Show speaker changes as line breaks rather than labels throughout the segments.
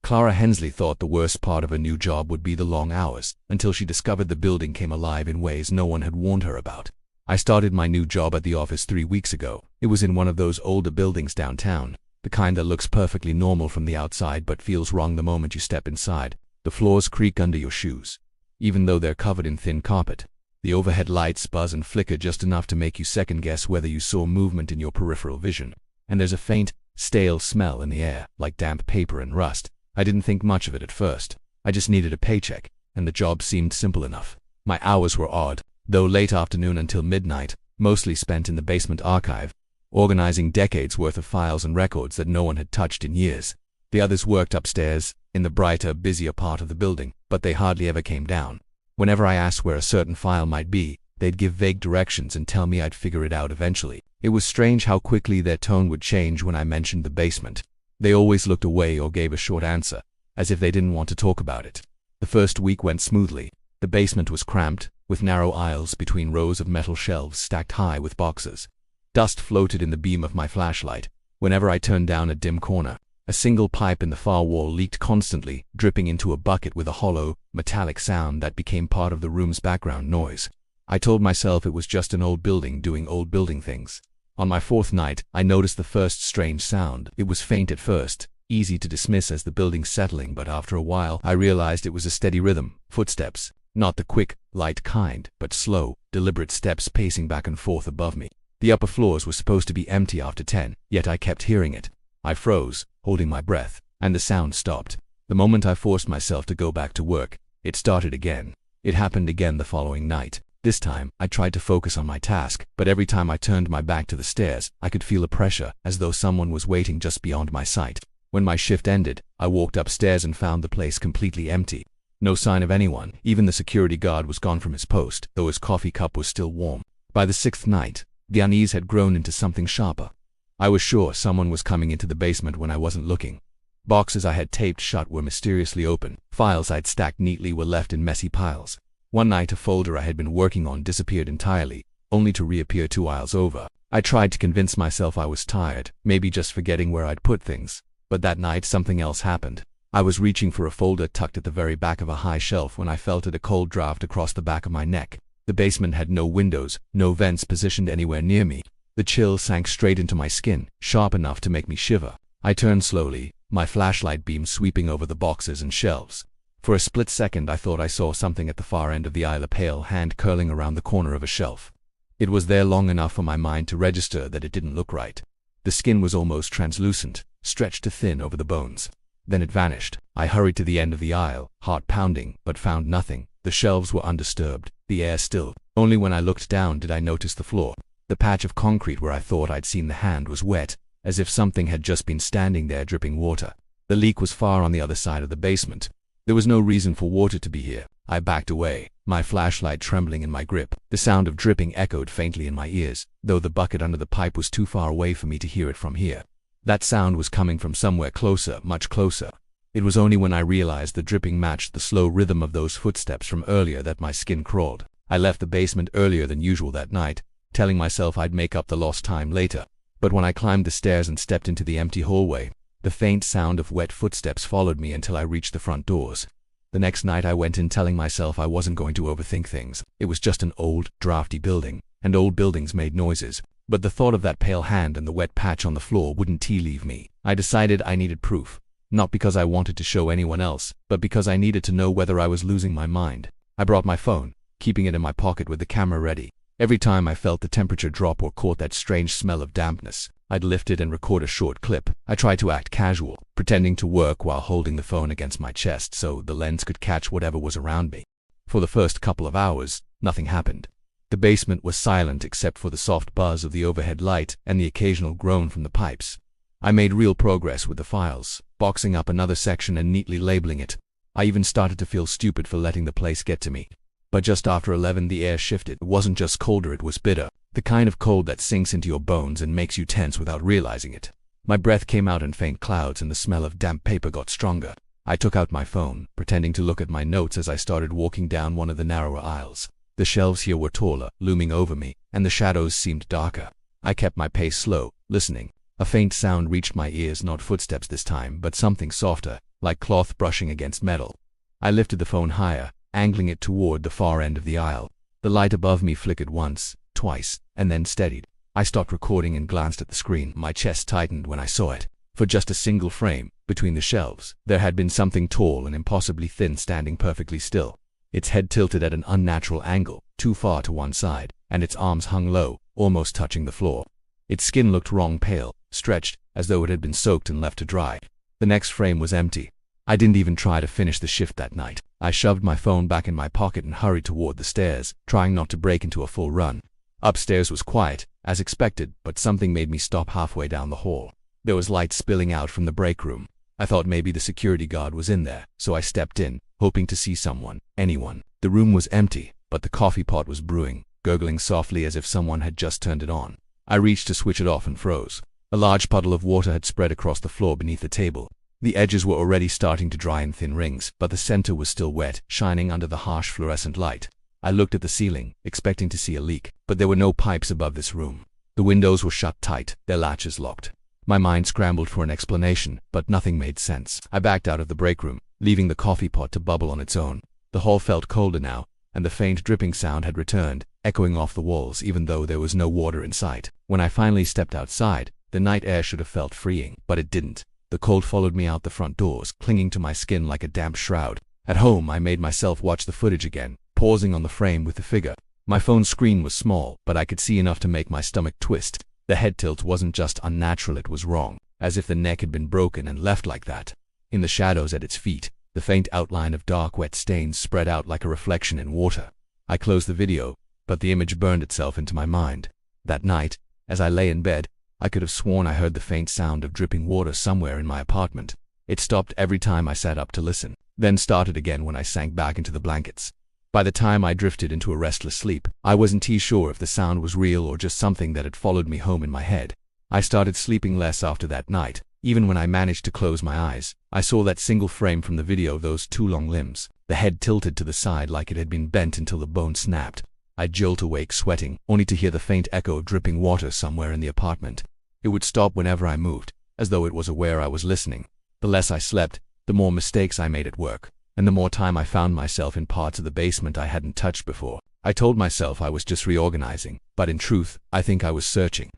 Clara Hensley thought the worst part of her new job would be the long hours, until she discovered the building came alive in ways no one had warned her about. I started my new job at the office 3 weeks ago. It was in one of those older buildings downtown, the kind that looks perfectly normal from the outside but feels wrong the moment you step inside. The floors creak under your shoes, even though they're covered in thin carpet. The overhead lights buzz and flicker just enough to make you second-guess whether you saw movement in your peripheral vision. And there's a faint, stale smell in the air, like damp paper and rust. I didn't think much of it at first. I just needed a paycheck, and the job seemed simple enough. My hours were odd, though late afternoon until midnight, mostly spent in the basement archive, organizing decades worth of files and records that no one had touched in years. The others worked upstairs, in the brighter, busier part of the building, but they hardly ever came down. Whenever I asked where a certain file might be, they'd give vague directions and tell me I'd figure it out eventually. It was strange how quickly their tone would change when I mentioned the basement. They always looked away or gave a short answer, as if they didn't want to talk about it. The first week went smoothly. The basement was cramped, with narrow aisles between rows of metal shelves stacked high with boxes. Dust floated in the beam of my flashlight. Whenever I turned down a dim corner, a single pipe in the far wall leaked constantly, dripping into a bucket with a hollow, metallic sound that became part of the room's background noise. I told myself it was just an old building doing old building things. On my 4th night, I noticed the first strange sound. It was faint at first, easy to dismiss as the building settling, but after a while, I realized it was a steady rhythm, footsteps. Not the quick, light kind, but slow, deliberate steps pacing back and forth above me. The upper floors were supposed to be empty after 10, yet I kept hearing it. I froze, holding my breath, and the sound stopped. The moment I forced myself to go back to work, it started again. It happened again the following night. This time, I tried to focus on my task, but every time I turned my back to the stairs, I could feel a pressure, as though someone was waiting just beyond my sight. When my shift ended, I walked upstairs and found the place completely empty. No sign of anyone. Even the security guard was gone from his post, though his coffee cup was still warm. By the 6th night, the unease had grown into something sharper. I was sure someone was coming into the basement when I wasn't looking. Boxes I had taped shut were mysteriously open. Files I'd stacked neatly were left in messy piles. One night a folder I had been working on disappeared entirely, only to reappear 2 aisles over. I tried to convince myself I was tired, maybe just forgetting where I'd put things. But that night something else happened. I was reaching for a folder tucked at the very back of a high shelf when I felt a cold draft across the back of my neck. The basement had no windows, no vents positioned anywhere near me. The chill sank straight into my skin, sharp enough to make me shiver. I turned slowly, my flashlight beam sweeping over the boxes and shelves. For a split second I thought I saw something at the far end of the aisle, a pale hand curling around the corner of a shelf. It was there long enough for my mind to register that it didn't look right. The skin was almost translucent, stretched to thin over the bones. Then it vanished. I hurried to the end of the aisle, heart pounding, but found nothing. The shelves were undisturbed, the air still. Only when I looked down did I notice the floor. The patch of concrete where I thought I'd seen the hand was wet, as if something had just been standing there dripping water. The leak was far on the other side of the basement. There was no reason for water to be here. I backed away, my flashlight trembling in my grip. The sound of dripping echoed faintly in my ears, though the bucket under the pipe was too far away for me to hear it from here. That sound was coming from somewhere closer, much closer. It was only when I realized the dripping matched the slow rhythm of those footsteps from earlier that my skin crawled. I left the basement earlier than usual that night, telling myself I'd make up the lost time later. But when I climbed the stairs and stepped into the empty hallway, the faint sound of wet footsteps followed me until I reached the front doors. The next night I went in telling myself I wasn't going to overthink things. It was just an old, drafty building, and old buildings made noises. But the thought of that pale hand and the wet patch on the floor wouldn't tea-leave me. I decided I needed proof, not because I wanted to show anyone else, but because I needed to know whether I was losing my mind. I brought my phone, keeping it in my pocket with the camera ready. Every time I felt the temperature drop or caught that strange smell of dampness, I'd lift it and record a short clip. I tried to act casual, pretending to work while holding the phone against my chest so the lens could catch whatever was around me. For the first couple of hours, nothing happened. The basement was silent except for the soft buzz of the overhead light and the occasional groan from the pipes. I made real progress with the files, boxing up another section and neatly labeling it. I even started to feel stupid for letting the place get to me. But just after 11 the air shifted. It wasn't just colder, it was bitter. The kind of cold that sinks into your bones and makes you tense without realizing it. My breath came out in faint clouds and the smell of damp paper got stronger. I took out my phone, pretending to look at my notes as I started walking down one of the narrower aisles. The shelves here were taller, looming over me, and the shadows seemed darker. I kept my pace slow, listening. A faint sound reached my ears, not footsteps this time, but something softer, like cloth brushing against metal. I lifted the phone higher, angling it toward the far end of the aisle. The light above me flickered once, twice, and then steadied. I stopped recording and glanced at the screen. My chest tightened when I saw it. For just a single frame, between the shelves, there had been something tall and impossibly thin standing perfectly still. Its head tilted at an unnatural angle, too far to one side, and its arms hung low, almost touching the floor. Its skin looked wrong pale, stretched, as though it had been soaked and left to dry. The next frame was empty. I didn't even try to finish the shift that night. I shoved my phone back in my pocket and hurried toward the stairs, trying not to break into a full run. Upstairs was quiet, as expected, but something made me stop halfway down the hall. There was light spilling out from the break room. I thought maybe the security guard was in there, so I stepped in, hoping to see someone, anyone. The room was empty, but the coffee pot was brewing, gurgling softly as if someone had just turned it on. I reached to switch it off and froze. A large puddle of water had spread across the floor beneath the table. The edges were already starting to dry in thin rings, but the center was still wet, shining under the harsh fluorescent light. I looked at the ceiling, expecting to see a leak, but there were no pipes above this room. The windows were shut tight, their latches locked. My mind scrambled for an explanation, but nothing made sense. I backed out of the break room, leaving the coffee pot to bubble on its own. The hall felt colder now, and the faint dripping sound had returned, echoing off the walls even though there was no water in sight. When I finally stepped outside, the night air should have felt freeing, but it didn't. The cold followed me out the front doors, clinging to my skin like a damp shroud. At home, I made myself watch the footage again, pausing on the frame with the figure. My phone's screen was small, but I could see enough to make my stomach twist. The head tilt wasn't just unnatural, it was wrong, as if the neck had been broken and left like that. In the shadows at its feet, the faint outline of dark wet stains spread out like a reflection in water. I closed the video, but the image burned itself into my mind. That night, as I lay in bed, I could have sworn I heard the faint sound of dripping water somewhere in my apartment. It stopped every time I sat up to listen, then started again when I sank back into the blankets. By the time I drifted into a restless sleep, I wasn't too sure if the sound was real or just something that had followed me home in my head. I started sleeping less after that night. Even when I managed to close my eyes, I saw that single frame from the video, those two long limbs, the head tilted to the side like it had been bent until the bone snapped. I jolt awake sweating, only to hear the faint echo of dripping water somewhere in the apartment. It would stop whenever I moved, as though it was aware I was listening. The less I slept, the more mistakes I made at work, and the more time I found myself in parts of the basement I hadn't touched before. I told myself I was just reorganizing, but in truth, I think I was searching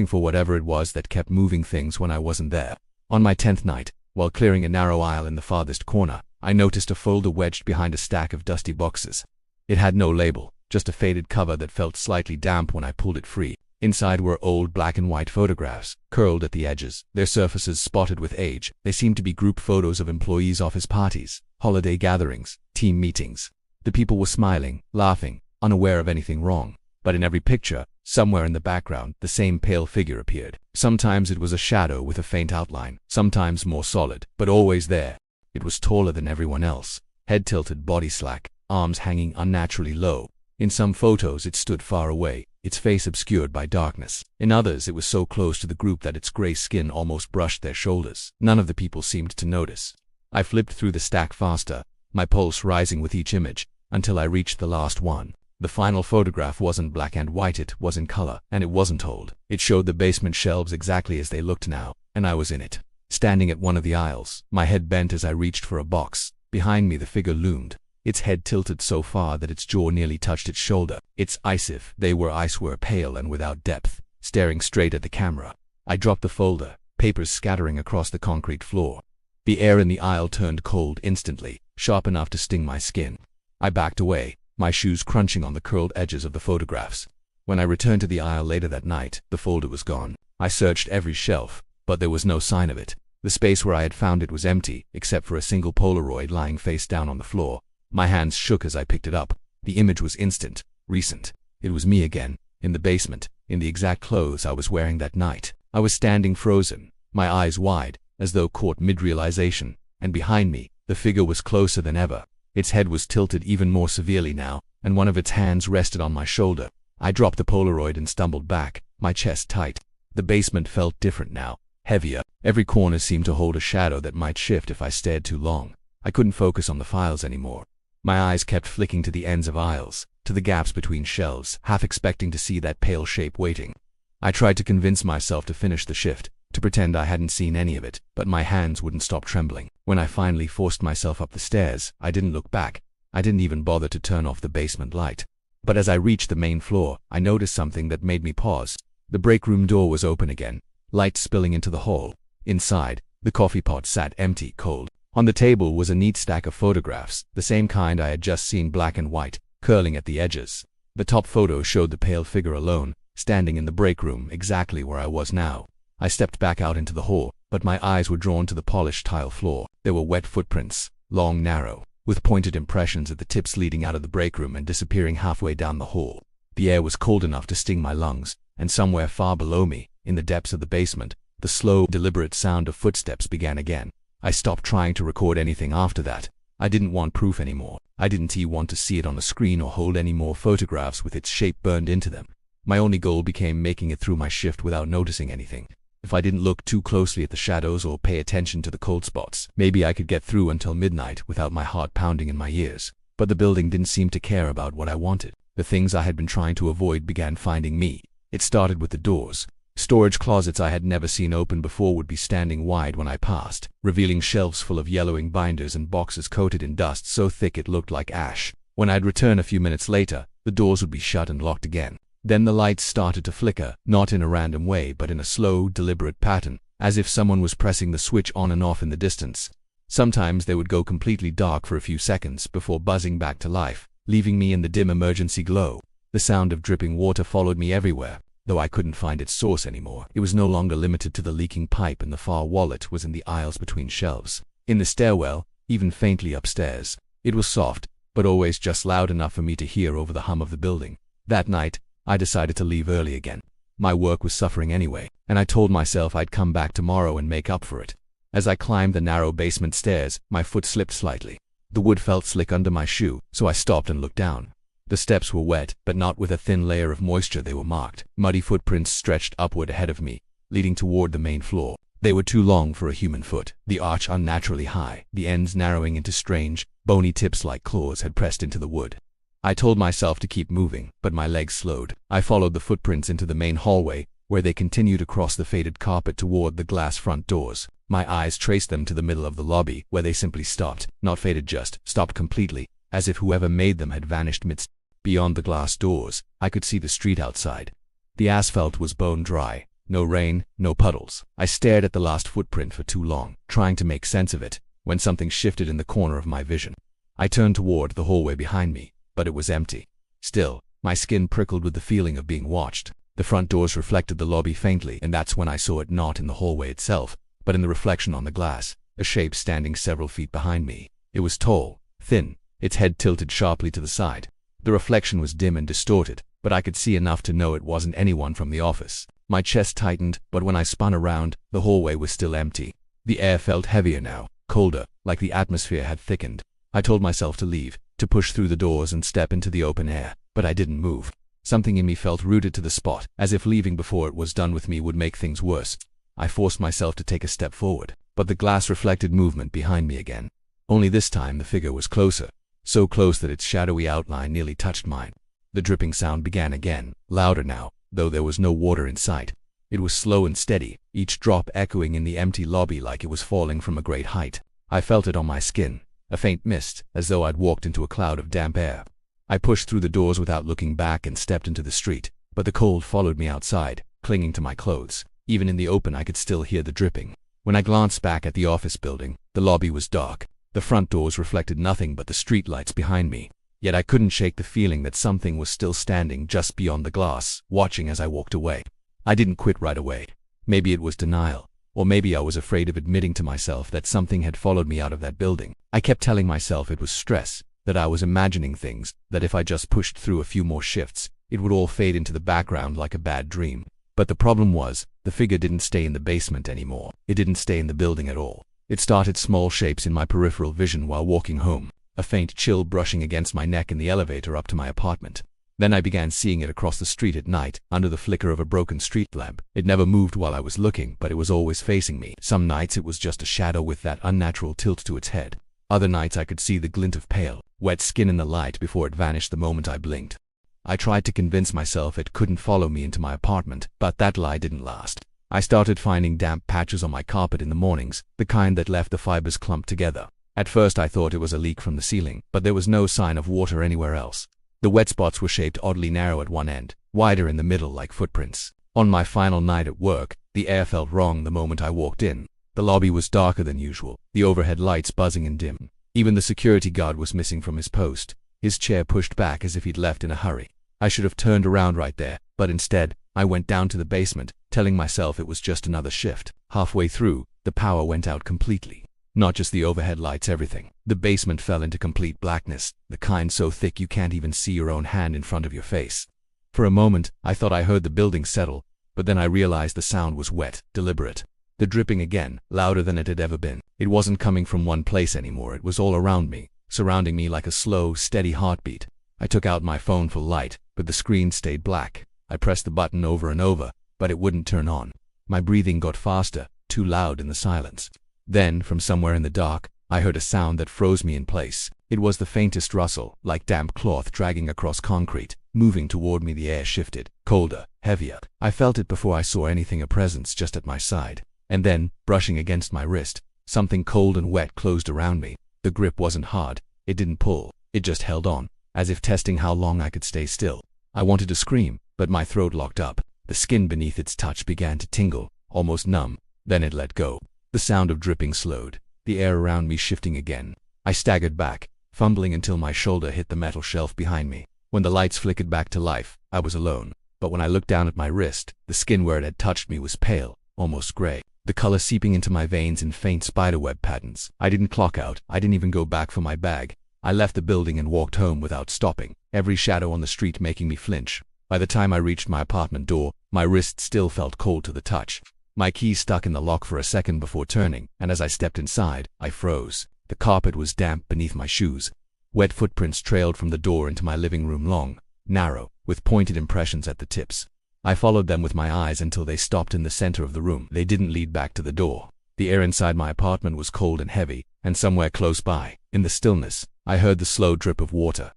for whatever it was that kept moving things when I wasn't there. On my 10th night, while clearing a narrow aisle in the farthest corner, I noticed a folder wedged behind a stack of dusty boxes. It had no label, just a faded cover that felt slightly damp when I pulled it free. Inside were old black and white photographs, curled at the edges, their surfaces spotted with age. They seemed to be group photos of employees' office parties, holiday gatherings, team meetings. The people were smiling, laughing, unaware of anything wrong. But in every picture, somewhere in the background, the same pale figure appeared. Sometimes it was a shadow with a faint outline, sometimes more solid, but always there. It was taller than everyone else, head tilted, body slack, arms hanging unnaturally low. In some photos it stood far away, its face obscured by darkness. In others it was so close to the group that its gray skin almost brushed their shoulders. None of the people seemed to notice. I flipped through the stack faster, my pulse rising with each image, until I reached the last one. The final photograph wasn't black and white, it was in color, and it wasn't old. It showed the basement shelves exactly as they looked now, and I was in it. Standing at one of the aisles, my head bent as I reached for a box. Behind me the figure loomed, its head tilted so far that its jaw nearly touched its shoulder. Its eyes, if they were eyes, were pale and without depth, staring straight at the camera. I dropped the folder, papers scattering across the concrete floor. The air in the aisle turned cold instantly, sharp enough to sting my skin. I backed away, my shoes crunching on the curled edges of the photographs. When I returned to the aisle later that night, the folder was gone. I searched every shelf, but there was no sign of it. The space where I had found it was empty, except for a single Polaroid lying face down on the floor. My hands shook as I picked it up. The image was instant, recent. It was me again, in the basement, in the exact clothes I was wearing that night. I was standing frozen, my eyes wide, as though caught mid-realization, and behind me, the figure was closer than ever. Its head was tilted even more severely now, and one of its hands rested on my shoulder. I dropped the Polaroid and stumbled back, my chest tight. The basement felt different now, heavier. Every corner seemed to hold a shadow that might shift if I stared too long. I couldn't focus on the files anymore. My eyes kept flicking to the ends of aisles, to the gaps between shelves, half expecting to see that pale shape waiting. I tried to convince myself to finish the shift, to pretend I hadn't seen any of it, but my hands wouldn't stop trembling. When I finally forced myself up the stairs, I didn't look back. I didn't even bother to turn off the basement light. But as I reached the main floor, I noticed something that made me pause. The break room door was open again, light spilling into the hall. Inside, the coffee pot sat empty, cold. On the table was a neat stack of photographs, the same kind I had just seen, black and white, curling at the edges. The top photo showed the pale figure alone, standing in the break room, exactly where I was now. I stepped back out into the hall, but my eyes were drawn to the polished tile floor. There were wet footprints, long, narrow, with pointed impressions at the tips leading out of the break room and disappearing halfway down the hall. The air was cold enough to sting my lungs, and somewhere far below me, in the depths of the basement, the slow, deliberate sound of footsteps began again. I stopped trying to record anything after that. I didn't want proof anymore. I didn't want to see it on a screen or hold any more photographs with its shape burned into them. My only goal became making it through my shift without noticing anything. If I didn't look too closely at the shadows or pay attention to the cold spots, maybe I could get through until midnight without my heart pounding in my ears. But the building didn't seem to care about what I wanted. The things I had been trying to avoid began finding me. It started with the doors. Storage closets I had never seen open before would be standing wide when I passed, revealing shelves full of yellowing binders and boxes coated in dust so thick it looked like ash. When I'd return a few minutes later, the doors would be shut and locked again. Then the lights started to flicker, not in a random way but in a slow, deliberate pattern, as if someone was pressing the switch on and off in the distance. Sometimes they would go completely dark for a few seconds before buzzing back to life, leaving me in the dim emergency glow. The sound of dripping water followed me everywhere, though I couldn't find its source anymore. It was no longer limited to the leaking pipe in the far wall. It was in the aisles between shelves, in the stairwell, even faintly upstairs. It was soft, but always just loud enough for me to hear over the hum of the building. That night, I decided to leave early again. My work was suffering anyway, and I told myself I'd come back tomorrow and make up for it. As I climbed the narrow basement stairs, my foot slipped slightly. The wood felt slick under my shoe, so I stopped and looked down. The steps were wet, but not with a thin layer of moisture. They were marked. Muddy footprints stretched upward ahead of me, leading toward the main floor. They were too long for a human foot, the arch unnaturally high, the ends narrowing into strange, bony tips like claws had pressed into the wood. I told myself to keep moving, but my legs slowed. I followed the footprints into the main hallway, where they continued across the faded carpet toward the glass front doors. My eyes traced them to the middle of the lobby, where they simply stopped. Not faded, just stopped completely, as if whoever made them had vanished midst. Beyond the glass doors, I could see the street outside. The asphalt was bone dry. No rain, no puddles. I stared at the last footprint for too long, trying to make sense of it, when something shifted in the corner of my vision. I turned toward the hallway behind me, but it was empty. Still, my skin prickled with the feeling of being watched. The front doors reflected the lobby faintly, and that's when I saw it not in the hallway itself, but in the reflection on the glass, a shape standing several feet behind me. It was tall, thin, its head tilted sharply to the side. The reflection was dim and distorted, but I could see enough to know it wasn't anyone from the office. My chest tightened, but when I spun around, the hallway was still empty. The air felt heavier now, colder, like the atmosphere had thickened. I told myself to leave, to push through the doors and step into the open air, but I didn't move. Something in me felt rooted to the spot, as if leaving before it was done with me would make things worse. I forced myself to take a step forward, but the glass reflected movement behind me again. Only this time the figure was closer, so close that its shadowy outline nearly touched mine. The dripping sound began again, louder now, though there was no water in sight. It was slow and steady, each drop echoing in the empty lobby like it was falling from a great height. I felt it on my skin, a faint mist, as though I'd walked into a cloud of damp air. I pushed through the doors without looking back and stepped into the street, but the cold followed me outside, clinging to my clothes. Even in the open I could still hear the dripping. When I glanced back at the office building, the lobby was dark. The front doors reflected nothing but the streetlights behind me. Yet I couldn't shake the feeling that something was still standing just beyond the glass, watching as I walked away. I didn't quit right away. Maybe it was denial, or maybe I was afraid of admitting to myself that something had followed me out of that building. I kept telling myself it was stress, that I was imagining things, that if I just pushed through a few more shifts, it would all fade into the background like a bad dream. But the problem was, the figure didn't stay in the basement anymore. It didn't stay in the building at all. It started small shapes in my peripheral vision while walking home, a faint chill brushing against my neck in the elevator up to my apartment. Then I began seeing it across the street at night, under the flicker of a broken street lamp. It never moved while I was looking, but it was always facing me. Some nights it was just a shadow with that unnatural tilt to its head. Other nights I could see the glint of pale, wet skin in the light before it vanished the moment I blinked. I tried to convince myself it couldn't follow me into my apartment, but that lie didn't last. I started finding damp patches on my carpet in the mornings, the kind that left the fibers clumped together. At first I thought it was a leak from the ceiling, but there was no sign of water anywhere else. The wet spots were shaped oddly narrow at one end, wider in the middle like footprints. On my final night at work, the air felt wrong the moment I walked in. The lobby was darker than usual, the overhead lights buzzing and dim. Even the security guard was missing from his post, his chair pushed back as if he'd left in a hurry. I should have turned around right there, but instead, I went down to the basement, telling myself it was just another shift. Halfway through, the power went out completely. Not just the overhead lights, everything. The basement fell into complete blackness, the kind so thick you can't even see your own hand in front of your face. For a moment, I thought I heard the building settle, but then I realized the sound was wet, deliberate. The dripping again, louder than it had ever been. It wasn't coming from one place anymore, it was all around me, surrounding me like a slow, steady heartbeat. I took out my phone for light, but the screen stayed black. I pressed the button over and over, but it wouldn't turn on. My breathing got faster, too loud in the silence. Then, from somewhere in the dark, I heard a sound that froze me in place. It was the faintest rustle, like damp cloth dragging across concrete. Moving toward me, the air shifted, colder, heavier. I felt it before I saw anything, a presence just at my side. And then, brushing against my wrist, something cold and wet closed around me. The grip wasn't hard, it didn't pull, it just held on, as if testing how long I could stay still. I wanted to scream, but my throat locked up. The skin beneath its touch began to tingle, almost numb. Then it let go. The sound of dripping slowed, the air around me shifting again. I staggered back, fumbling until my shoulder hit the metal shelf behind me. When the lights flickered back to life, I was alone. But when I looked down at my wrist, the skin where it had touched me was pale, almost gray, the color seeping into my veins in faint spiderweb patterns. I didn't clock out, I didn't even go back for my bag. I left the building and walked home without stopping, every shadow on the street making me flinch. By the time I reached my apartment door, my wrist still felt cold to the touch. My keys stuck in the lock for a second before turning, and as I stepped inside, I froze. The carpet was damp beneath my shoes. Wet footprints trailed from the door into my living room, long, narrow, with pointed impressions at the tips. I followed them with my eyes until they stopped in the center of the room. They didn't lead back to the door. The air inside my apartment was cold and heavy, and somewhere close by, in the stillness, I heard the slow drip of water.